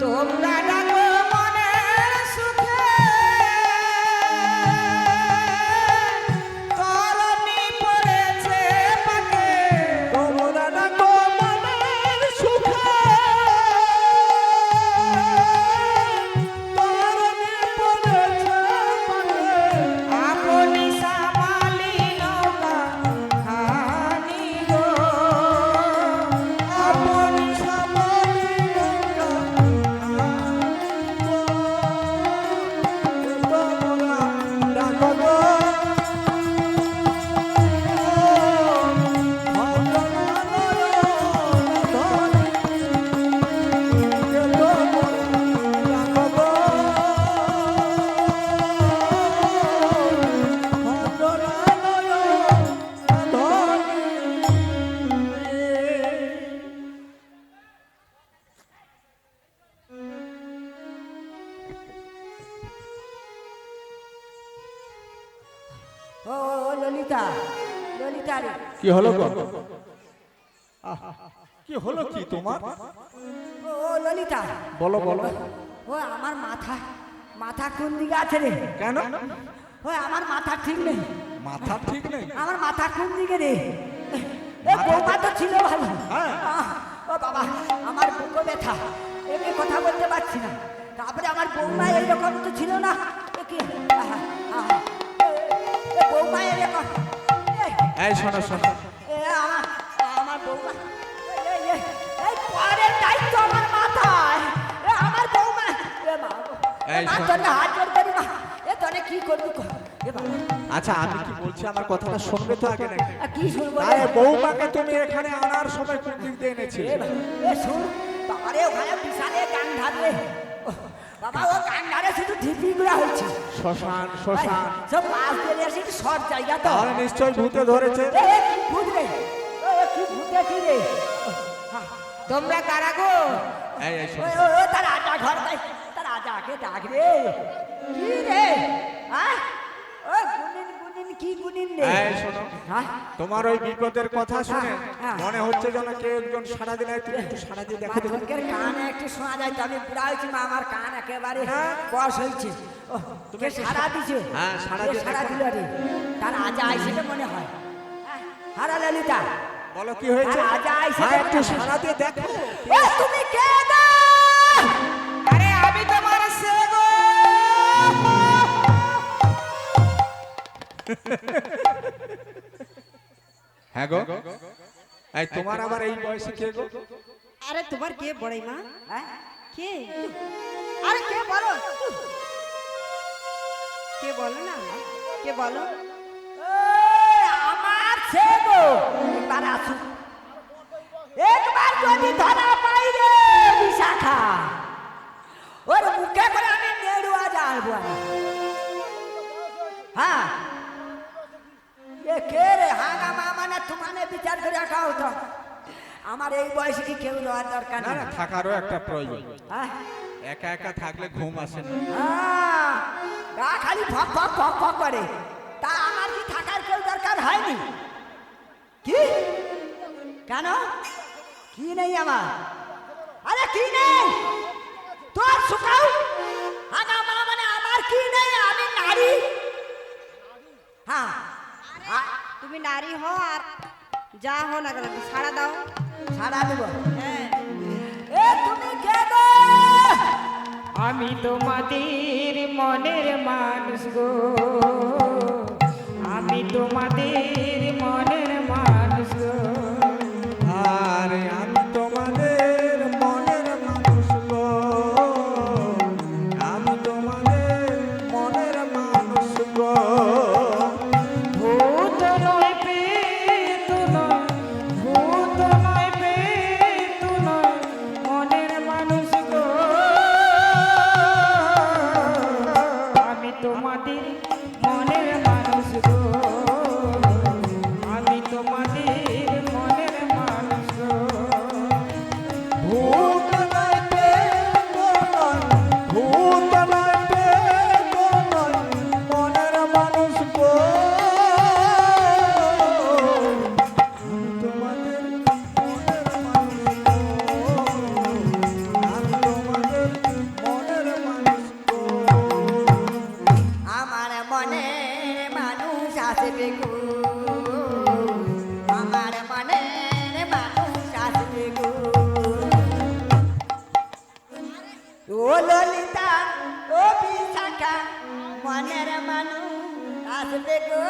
তোমরা ডাকো মনের সুখে তরণী পড়েছে পাকে তোমরা ডাকো মনের সুখে তরণী পড়েছে পাকে আপনি সামালি নৌকা খানি গো আপনি সামালি নৌকা তোমরা ডাকো গো ও ললিতা ললিতা রে কি হলো গো? কি হলো কি তোমার? ও ললিতা বলো বলো। ও আমার মাথা মাথা কোন দিকে আছে রে কেন? ও আমার মাথা ঠিক নেই মাথা ঠিক নেই? আমার মাথা কোন দিকে রে এ বৌমা তো ছিল ভালো হ্যাঁ। ও বাবা আমার বুকো ব্যথা একে কথা বলতে পারছি না তারপরে আমার বৌমা এইরকম তো ছিল না এ কি আহা, আহা, এ বৌমা এরকম এই শোনো শোনো, এ আমার আমার বৌমা এই পরের দায়িত্ব আমার মাথায় এ আমার বৌমা এ মা এই মা শোন। তোর হাত জোর করি মা এ তোরে কি করবি কর এ বাবা আচ্ছা আমি কি বলছি আমার কথাটা শুনবে তো আগে নাকি? কি শুনবো রে? আরে বৌমাকে তুমি এখানে আনার সময় কোন দিক দিয়ে এনেছিলে? এ বাবা, এ শুন বাবারে ওখানে বিশালে গান ধারে বাবা ও গান ধারে শুধু ঢিপি গুলা হচ্ছে শ্মশান শ্মশান, সব মাছ দিয়ে আসি শর্ট জায়গা তো তাহলে নিশ্চয়ই ভূতে ধরেছে। এ কি ভূত রে কি ভূতে কি রে তোমরা কারা গো এই এই শোনো, ও তার আজা ঘর তাই তার আজাকে ডাক রে কি রে হ্যাঁ ও গুনিন গুনিন কি গুনিন রে এই শোনো, হ্যাঁ তোমার ওই বিপদের কথা শুনে হ্যাঁ। মনে হচ্ছে যেন কেউ একজন সারা দিন তুমি একটু সারা দিয়ে দেখো তো। মাধবকের কানে একটু শোনা যায় তো আমি বুড়া হয়েছি মা আমার কান একেবারে হ্যাঁ। বয়স হয়েছে তুমি সারা দিছো হ্যাঁ, সাড়া দিয়ে সারা দেখো। দিল রে তার আজা আইসে মনে হয় হারা ললিতা বলো কি হয়েছে? হ্যাঁ, আজা আইসে হ্যাঁ, মনে একটু হয়। সারা দিয়ে দেখো। এ তুমি কে গো আরে আমি তোমার সেগো হ্যাঁ গো, এই তোমার আবার এই বয়সে কে গো? আরে তোমার কে বড়াই মা? হ্যাঁ কে? আরে কে বলো কে বলো না? কে বলো? আমার সেগো একবার আসুন একবার যদি ধরা পাই রে বিশাখা ওর মুখে করে আমি নেড়ুয়া জানবো আমি হ্যাঁ এ কে রে হাগা মা মানে তোমানে বিচার করে রাখা হতো আমার এই বয়সে কি কেউ নেওয়ার দরকার না নেই না, থাকারও একটা প্রয়োজন। হ্যাঁ একা একা থাকলে ঘুম আসে না। গা খালি ফক ফক ফক ফক করে তা আমার কি থাকার কেউ দরকার হয়নি কি কেন কি নেই আমার আরে কি নেই তোর শুকাও আগা মা মানে আমার কি নেই আমি নারী হ্যাঁ তুমি নারী হও আর যা হো না কেন ছাড়া দাও। সারা দেব হ্যাঁ এ তুমি কে গো আমি তোমাদের মনের মানুষ গো, আমি তোমাদের মনের মানুষ গো। আরে আমি তোমাদের মনের মানুষ গো, আমি তোমাদের মনের মানুষ গো। ভূত নয় প্রেত নয়, ভূত নয় প্রেত নয়, মনের মানুষ গো। আমি তোমাদের মনের মানুষ গো। ও ললিতা ও বিশাখা মনের মানুষ আসবে গো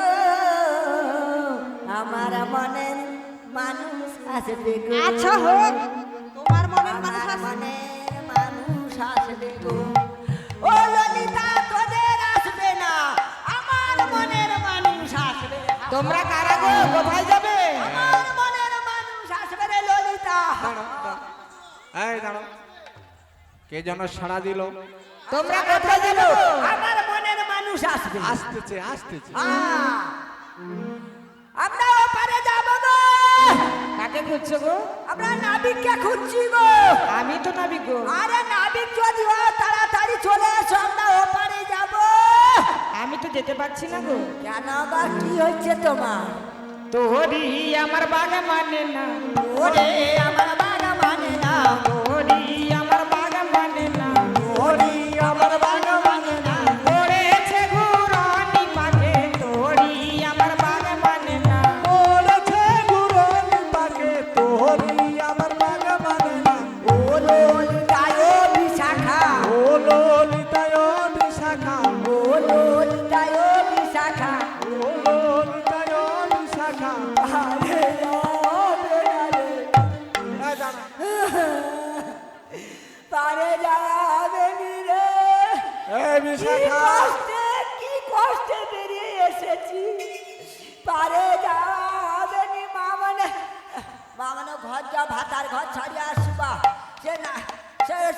আমার মনের মানুষ আসবে গো আচ্ছা হোক তোমার মনের মানুষ আমার আছে। মনের মানুষ আসবে গো ও ললিতা তোদের আসবে না আমার মনের মানুষ আসবে তোমরা কারা গো কোথায় যাবে আমার মনের মানুষ আসবে রে ললিতা এই দাঁড়াও কে যেন সাড়া দিল তোমরা কোথায় যাবে আমার মনের মানুষ আসবে আসতেছে আসতেছে আমরা ওপারে যাব গো কাকে খুঁজছো গো আমরা নাবিককে খুঁজছি গো আমি তো নাবি গো আরে নাবিক যদি হয় তাড়াতাড়ি চলে এসো আমরা ওপারে যাব আমি তো যেতে পারছি না গো কেন বা কি হচ্ছে তোমার তোরি আমার বাগা মানে না ওরে আমার বাগা মানে না তোরি আমার বাগা মানে না ওরে আমার বাগা মানে না পড়েছে ঘুরনি পাখে তোরি আমার বাগা মানে না ওড়েছে ঘুরনি পাকে তোরি আমার বাগা মানে না ও ললিতায় ও বিশাখা ও ললিতায় ও বিশাখা ও ললিতায় ও বিশাখা ও ললিতায় ও বিশাখা আরে যাবে না রে এই দাঁড়া পারে যাবে নি রে এই কি বিশাখা কষ্টে বেরিয়ে এসেছি পারে যাবে নি মামনে ঘর যা ভাতার ঘর ছাড়িয়ে আসবা সে না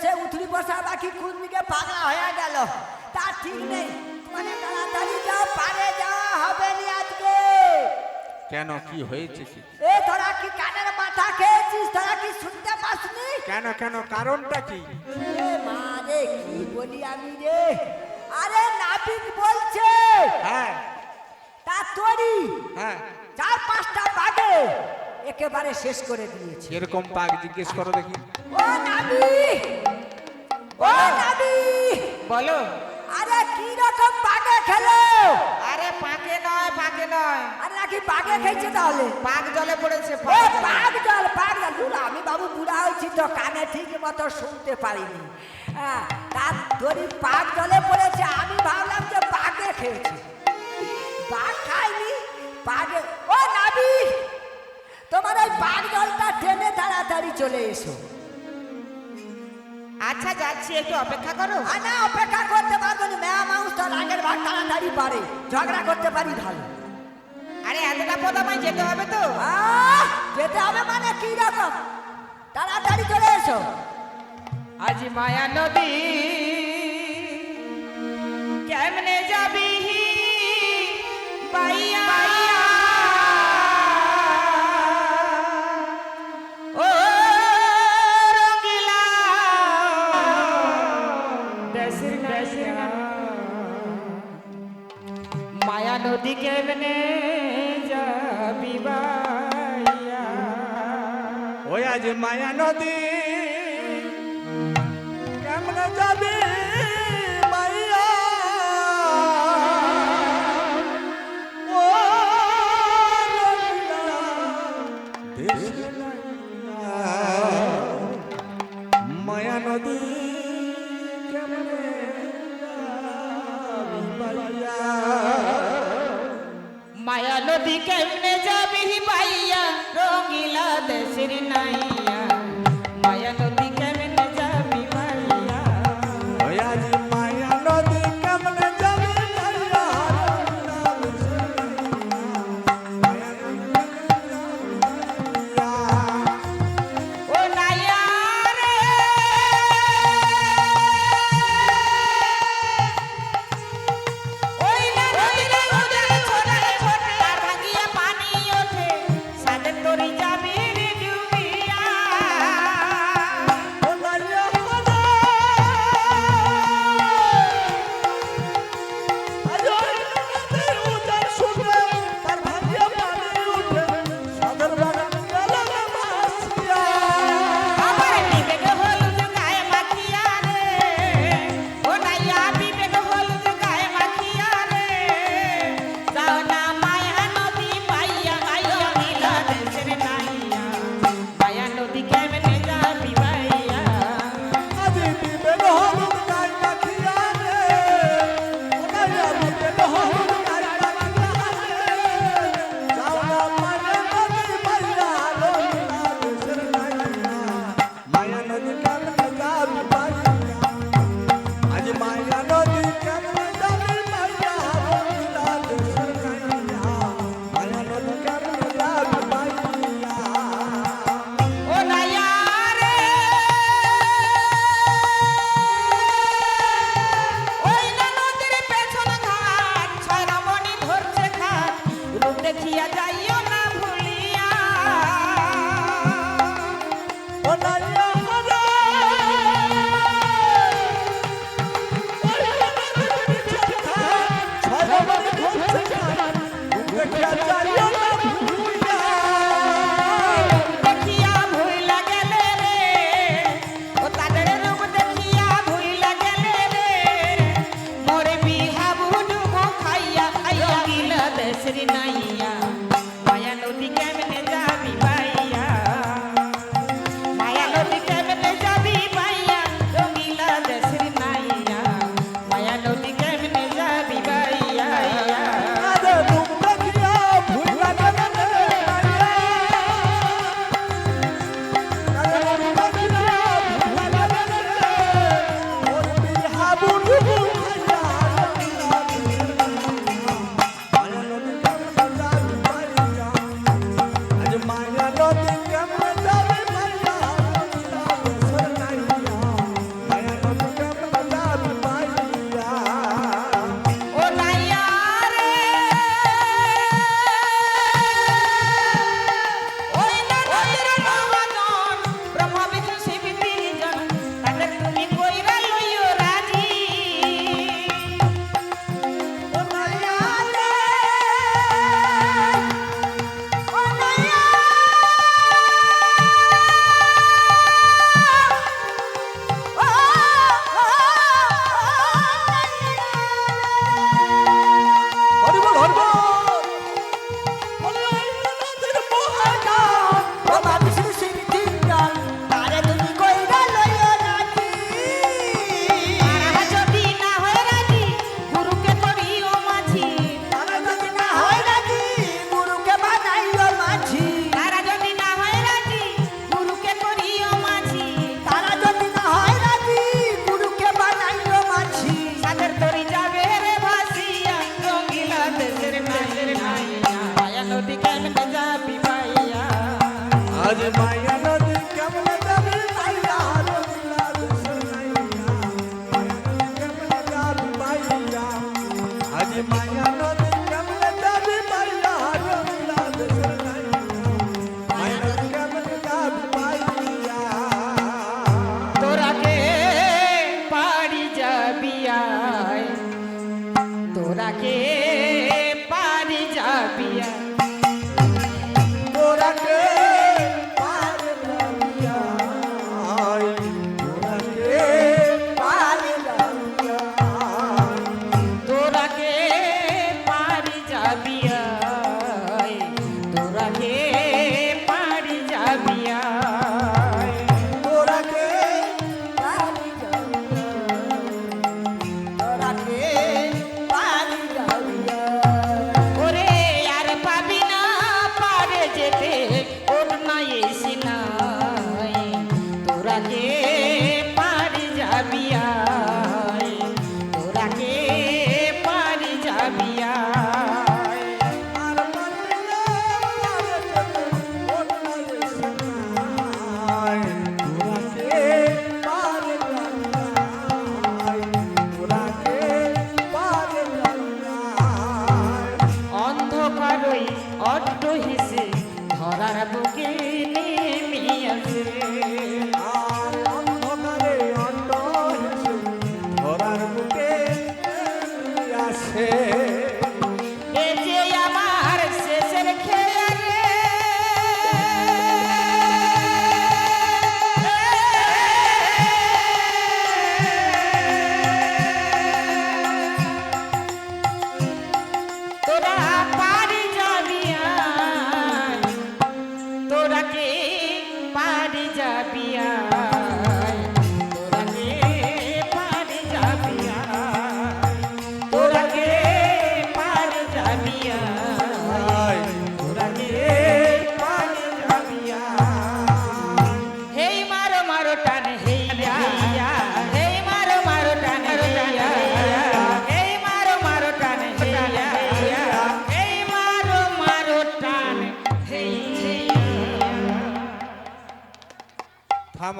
সে উঠলি বসা বাকি কোন দিকে পাগলা হয়ে গেল তার ঠিক নেই মানে তাড়াতাড়ি যাও পারে যাওয়া হবে নি আজকে কেন কি হয়েছে কি এ তোরা কি কানের মাথা খেয়েছিস তোরা কি শুনতে পাসনি কেন কেন কারণটা কি এ মা রে কি বলি আমি রে আরে নাবিক বলছে হ্যাঁ তা তোরি হ্যাঁ 4-5টা বাগে একেবারে শেষ করে দিয়েছে এরকম পাক জিজ্ঞেস করো দেখি ও নাবি ও নাবি বলো আরে কি রকম বাগে খেলো আরে পাকে নয় আরে নাকি বাগে খেয়েছে তাহলে পাক জলে পড়েছে ও পাগ জল দুলা আমি বাবু বুড়া হয়েছি তো কানে ঠিক মতো শুনতে পারিনি হ্যাঁ তার দড়ি পাগ জলে পড়েছে আমি ভাবলাম যে বাগে খেয়েছে বাঘ খায়নি বাগে ও নাবি তোমার ওই বাঘ জলটা টেনে তাড়াতাড়ি চলে এসো আচ্ছা যাচ্ছি একটু অপেক্ষা করো না অপেক্ষা করতে পারবো না মেয়া মানুষ তো আগের ভাগ তাড়াতাড়ি পারে ঝগড়া করতে পারি ভালো আরে এতটা পথ আমায় যেতে হবে তো যেতে হবে মানে কি রকম তাড়াতাড়ি চলে এসো আজ মায়া নদী কেমনে যাবি বাইয়া ও রঙিলা দেশের দেশিয়া মায়া নদী কেমনে যাবি বাইয়া ওই আজ মায়া নদী কেমনে যাবে মাইয়া ও রঙিলা দেশে লাইয়া। মায়া নদী কেমনে যাবি মাইয়া মায়া নদী কেমনে যাবি বাইয়া রঙিলা দেশের নাইয়া মায়া নদী কেমনে যাবি বাইয়া ওই আজ মায়া নদী কেমনে যাবে মাইয়া ও নাইয়া রে ওই না নদীরে উজান ছোটে ছোটে আর ভাঙিয়া পানি ওঠে সাথে তোরি যাবি রে ডুবিয়া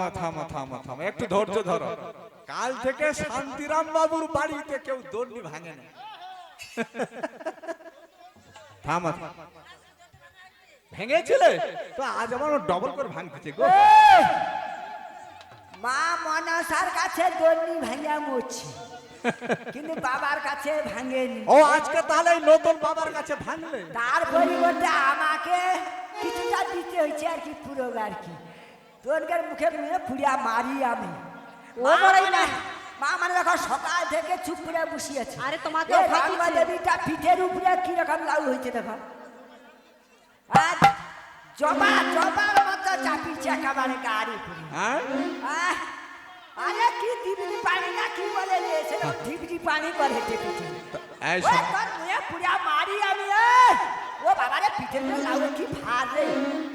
থামো থামো থামো থামো, একটু ধৈর্য ধরো। কাল থেকে শান্তিরাম বাবুর বাড়িতে কেউ দণ্ডি ভাঙে না। থামো থামো। ভেঙেছিলে তো আজ আমার ডবল করে ভাঙতেছে গো। মা মনসার কাছে দড়ি ভাঙিয়া মরছি, কিন্তু বাবার কাছে ভাঙেনি। ও আজকে তাহলে এই নতুন বাবার কাছে ভাঙলে? তার পরিবর্তে আমাকে কিছুটা দিতে হয়েছে আর কি, পুরো আর কি। তোর মুখে মুখে পুড়িয়া মারি আমি। ও বড়াই না। মা মানে দেখো সকাল থেকে চুপ করে বসিয়েছে। আরে তোমাকে এই অফার রাঙা দিচ্ছে। দেবীটা পিঠের উপরে কি রকম লাউ হয়েছে দেখো। আর জবার মতো চাপিছে একেবারে গাড়ি করে। হ্যাঁ আরে কি দিবি পানি না কি বলে রে, সেটা দিবি পানি করে টেপিছে। এই ওই তোর মুখে পুড়িয়া মারি আমি। ও বাবারে পিঠের লাউ কি ভার রে।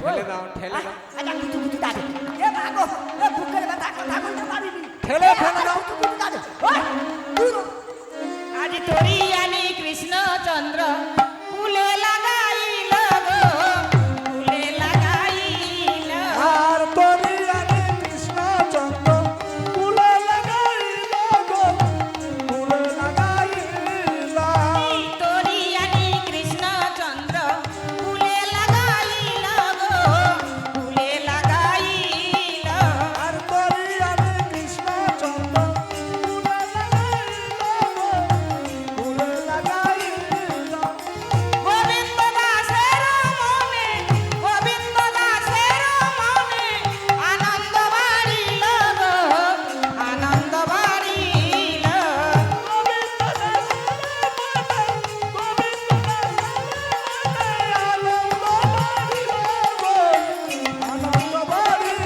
ঠেলে দাও, ঠেলে দাও। আচ্ছা কুতু কুতু দাদু, এ মাগো, এ বুকের ব্যথা কথা বলতে পারিনি। ঠেলে ফেলে দাও। কুতু কুতু দাদু, ওই তুই আজ তোরি আনি কৃষ্ণচন্দ্র ফুলে লাগাইল গো, ফুলে লাগাইল। আর তোরি আনি কৃষ্ণচন্দ্র ফুলে লাগাইল গো, ফুলে লাগাইল। তোরি আনি কৃষ্ণচন্দ্র ফুলে লাগাইল গো, ফুলে লাগাইল। আর তোরি আনি কৃষ্ণচন্দ্র ফুলে লাগাইল গো, ফুলে লাগাইল। গোবিন্দ দাসের মনে, গোবিন্দ দাসের মনে আনন্দ বাড়িল গো, আনন্দ বাড়িল। গোবিন্দ দাসের মনে, গোবিন্দ দাসের মনে আনন্দ বাড়িল গো, আনন্দ বাড়িল।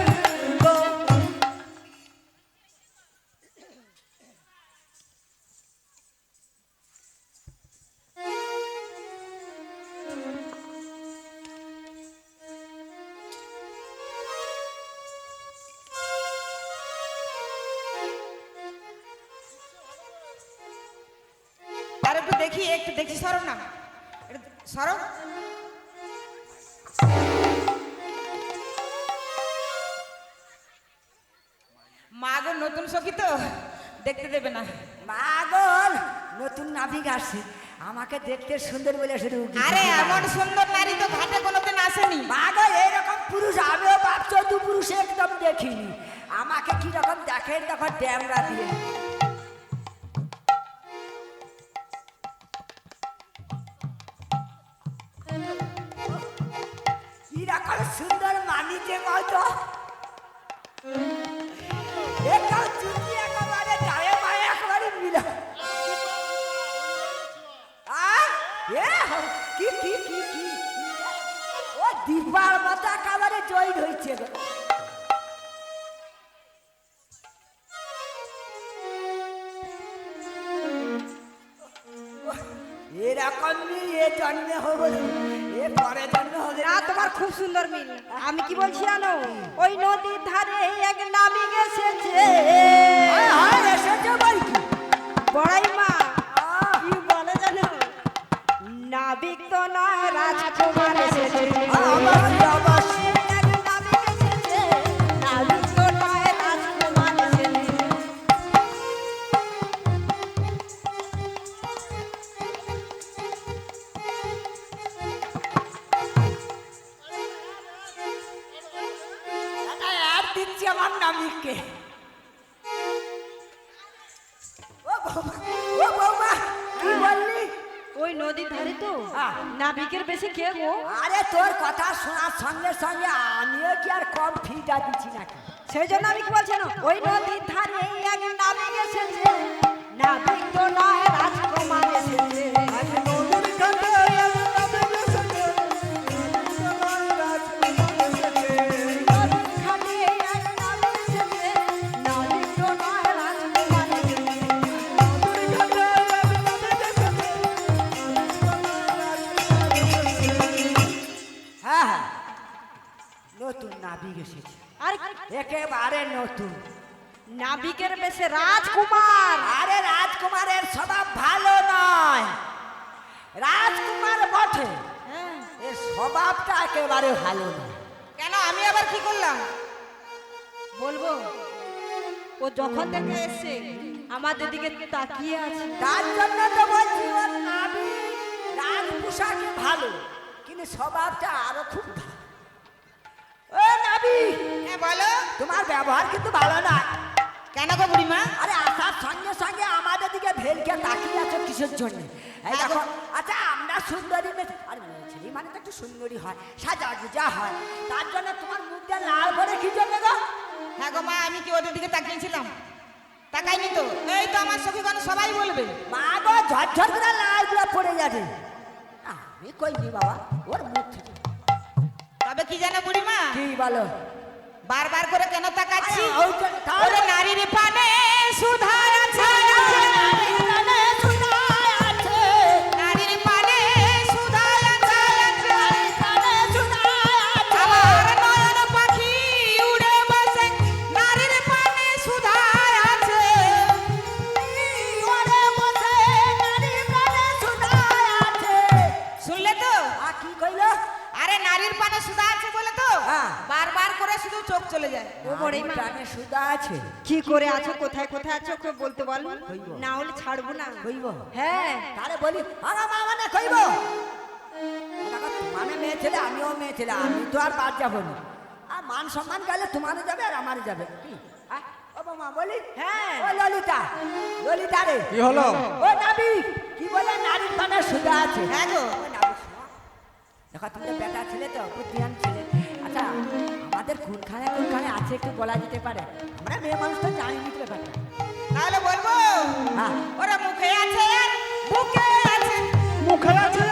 আর একটু দেখি সরো না, একটু সরো। মা গো নতুন সখী তো দেখতে দেবে না। মাগো নতুন নাবিক আসছে, আমাকে দেখতে সুন্দর বলে শুধু আরে এমন সুন্দর নারী তো ঘাটে কোনোদিন আসেনি। মাগো এইরকম পুরুষ আমিও ভাবছো দু পুরুষ একদম দেখিনি। আমাকে কি রকম দেখে দেখো ড্যামরা দিয়ে। কিরকম সুন্দর মানিতে কত একদম চুটি একেবারে গায়ে মায়ে একেবারে মিলা। কি কি কি কি ও দিবার মতো একেবারে জয়েন হয়েছে গো। এরকম এ জন্মে হবে, এ পরে জন্মে হবে না, তোমার খুব সুন্দর মিল। আমি কি বলছি জানো, ওই নদীর ধারে এক নাবিক এসেছে। এসেছে বই কি বড়াই মা কি বলে জানো, নাবিক তো নয় রাজকুমার এসেছে। এক নাবিক এসেছে, নাবিক তো নয় রাজকুমার এসেছে। আর দিচ্ছি আমার নাবিককে। ও বৌমা কি বললি? ওই নদীর ধারে তো হ্যাঁ। নাবিকের বেশি কে গো? আরে তোর কথা শোনার সঙ্গে সঙ্গে আমিও কি আর কম ফিটা দিচ্ছি নাকি? সেই জন্য আমি কি বলছি জানো, ওই নদীর ধারে এক নাবিক এসেছে, নাবিক তো নয় রাজকুমার এসেছে। আজ নদীর ঘাটে এক নাবিক এসেছে, রাজকুমার এসেছে। নদীর ঘাটে এক নাবিক এসেছে, নাবিক তো নয় রাজকুমার এসেছে। নদীর ঘাটে এক নাবিক এসেছে, হ্যাঁ হ্যাঁ নতুন নাবিক এসেছে, আর একেবারে নতুন। নাবিকের বেশে রাজকুমার। আরে রাজকুমারের স্বভাব ভালো নয়, রাজকুমার বটে, হ্যাঁ। এর স্বভাবটা একেবারে ভালো নয়। কেন আমি আবার কি করলাম? বলবো ও যখন থেকে এসছে আমাদের দিকে তাকিয়ে আছে। তার জন্য তো বলছি ওর নাবি রাগ পোশাকে ভালো, কিন্তু স্বভাবটা আরো খুব ভালো। ও নাবি, হ্যাঁ বলো। তোমার ব্যবহার কিন্তু ভালো না। কেন গো বুড়িমা? আরে আসার সঙ্গে সঙ্গে আমাদের দিকে ভেলকে তাকিয়ে আছো কিসের জন্য? এই দেখো, আচ্ছা আমরা সুন্দরী মেয়ে, আরে মেয়ে ছেলে মানে তো একটু সুন্দরী হয়, সাজা গুজা হয়, তার জন্য তোমার মুখটা লাল করে কি জন্য গো? হ্যাঁ গো মা, আমি কি ওদের দিকে তাকিয়েছিলাম? তাকাইনি তো। এই তো আমার সখীগণ সবাই বলবে। মা গো, ঝরঝর করে লাল গুলো পড়ে যাবে। আমি কইনি বাবা, ওর মুখ থেকে। তবে কি জানো বুড়িমা, কি বলো? বারবার করে কেন তাকাচ্ছি? আরে, ওই তো- তাহলে- ওরে নারীর পানে সুধা আছে, নারীর প্রাণে সুধা আছে, নারীর পানে সুধা আছে, নারীর প্রাণে সুধা আছে। আমার নয়ন পাখি উড়ে বসে নারীর পানে সুধা আছে। ওরে বসে নারীর প্রাণে সুধা আছে। শুনলে তো? কি কইলো? আরে নারীর পানে সুধা আছে বলে তো হ্যাঁ। বারবার করে শুধু চোখ চলে যায়। ও বড়িমা, প্রাণে সুধা আছে। কি করে আছো, কোথায় কোথায় আছো ওকে বলতে বল, কইবো। না হলে ছাড়বো না। কইব? হ্যাঁ তারে বলি আমার মা মানে কইব। দেখো, তোমার মেয়ে ছেলে, আমিও মেয়ে ছেলে, আমি তো আর বাদ যাবো না। আর মান সম্মান গেলে তোমারও যাবে আর আমারও যাবে। কি? ও মা বলি, হ্যাঁ। ও ললিতা, ললিতা রে, কি হলো? ও নাবি, কি বলে নারীর প্রাণে সুধা আছে? হ্যাঁ গো। ও নাবি, শোনো। দেখো তুমি তো বেটা ছেলে, তো বুদ্ধিমান ছেলে। আচ্ছা, আমাদের কোনখানে আছে একটু বলা যেতে পারে? আমরা মেয়ে মানুষ তো জানিনি তো ব্যাপারটা। তাহলে বলবো হ্যাঁ। ওরা মুখে আছে আর বুকে আছে। মুখে আছে